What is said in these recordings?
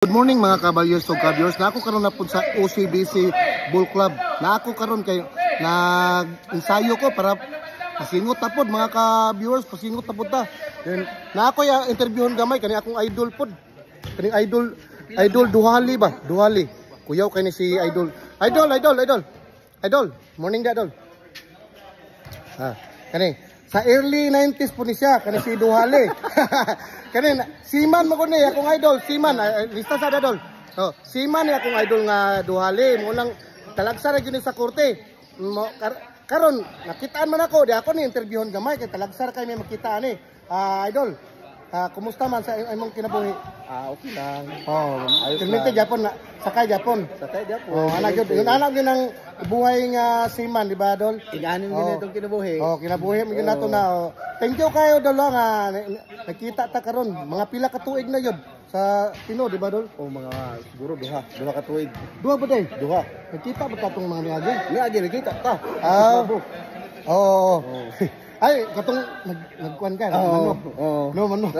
Good morning mga kabalyers o kabyers. Na ako karon na po sa OCBC Ball Club. Na ako karon kay nag-ensayo ko para pasingot tapod mga ka-viewers, pasingot tapod ta. Then na ako ya interviewon gamay kani akong idol pod. Kani idol Duhali ba? Duhali. Kuyaw kay ni si idol. Idol. Morning da idol. Kani sa early 90s po ni siya kani si Duhali. Kani Siman mo ko ni akong idol, Siman lista sa idol. Oh, Siman ni akong idol nga Duhali, mo lang talagsa ra gyud sa korte. Karon nakitaan man ako, di ako ni interviewon gamay kay talagsa ra kay may makita ani. Idol. Kumusta man sa imong kinabuhi? Okay lang. Oh, ayos Minti Japon na sakay Japon. Sakay Japon. Oh, anak gyud ang buhay nga Siman, di ba, Dol? Iganin din itong kinabuhi. Oh, kinabuhi mo gyud nato na. Oh. Thank you kayo Dol nga nakita ta karon. Mga pila ka tuig na yun sa Tino, di ba, Dol? Oh, mga siguro duha ka tuig. Duha ba day? Duha. Nakita ba tatong mga niagi? Niagi nakita ta. Oo. Ay, katong nagkuan ka. Oo. No, mano.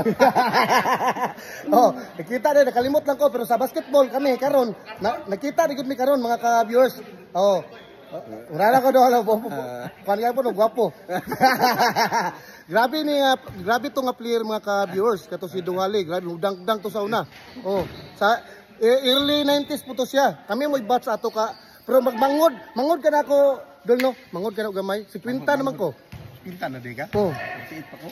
Nakita din, nakalimot lang ko pero sa basketball kami karon, nakita din mi karon mga ka-viewers. Urala ko do kanya po no gwapo. Grabe to nga player mga ka-viewers kato si Duhali, grabe udang-dang to sa una. Sa early 90s po to siya. Kami mo batch ato ka pero mangod ka na ako dol no. Mangod ka na gamay. 50 naman ko. Pinta na di ka? Oh. Siit pa ko.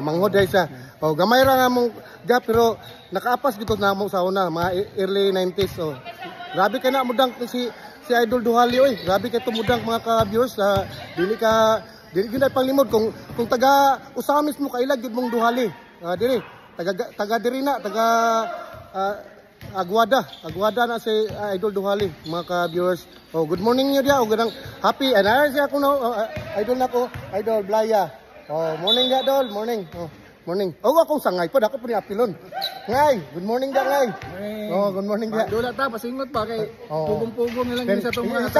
Manghod ay siya. Gamay ra nga mong gap pero nakaapas gito na mo sa una mga early 90s. Grabe ka na mudang si Idol Duhali oy. Grabe kay tumudang mga ka-viewers dili gyud panglimod kung taga Usamis mo kailag gyud mong Duhali. Diri taga diri na taga Aguada na si Idol Duhali mga ka-viewers. Good morning niyo dia ganang happy and siya ako no idol nako Idol Blaya. Morning dia Dol, morning. Morning. Akong sangay pod ako ni apilon. Ngay, good morning dia ngay. Good morning dia. Dula ta pasingot pa kay pugong-pugong nilang sa tong mga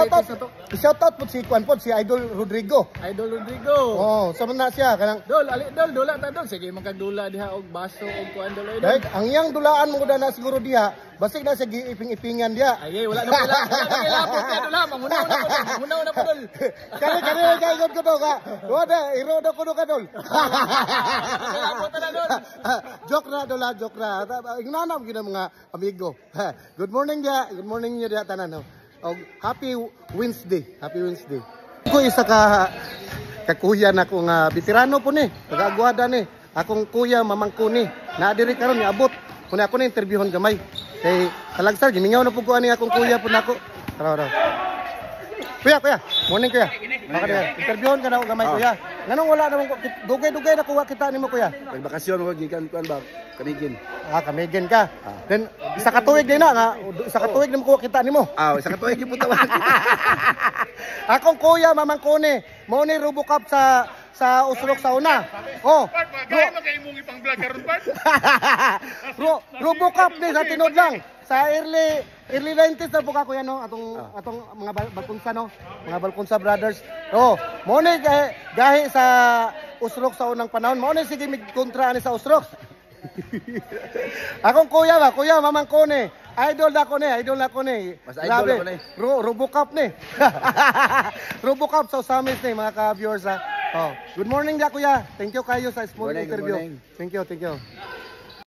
shout out pod si Kwan pod si Idol Rodrigo. Sama na siya kanang Dol, dula ta Dol. Sige magkagdula diha og baso og kuan Dol. Ang iyang dulaan mo na siguro diha. Basig na sa giiping-ipingan diha. Ay, wala na lapot ka Dol. Mamunaw na po Dol. Kani ko do ka. Wala iro do ko do ka Dol. Joke na. Ignanam gyud mga amigo. Good morning niyo dia tanan. Happy Wednesday. Ko isa ka kuya na ko nga veterano po ni, taga-Aguada ni. Akong kuya mamangko ni. Na diri karon ni abot. Kuna ako na interviewon gamay. Kay talagsar gimingaw na pud ko ani akong kuya pud nako. Tara. Kuya. Morning kuya. Baka dia interviewon ka na ako gamay kuya. Nganong wala namang dugay-dugay na kuha kita nimo kuya. Nagbakasyon ko gikan kuan ba? Kanigin. Kamigin ka. Then isa ka tuig din na isa ka tuig nimo kuha kita nimo. Isa ka tuig gyud tawag. Akong kuya mamangko ni. Mao ni Robocup sa Usulok sa una. Robocup ni sa tinod lang. Sa early 90s na po ka kuya no atong mga balkonsa no, mga balkonsa brothers. Mo ni gahi sa Usulok sa unang panahon. Mo ni sige mig kontra ani sa Usulok. Akong kuya mamangko ni. Idol na ko ni. Mas idol ako ni. Robocup ni. Robocup sa Usamis ni mga ka-viewers ha. Good morning da kuya. Thank you kayo sa small interview. Morning. Thank you.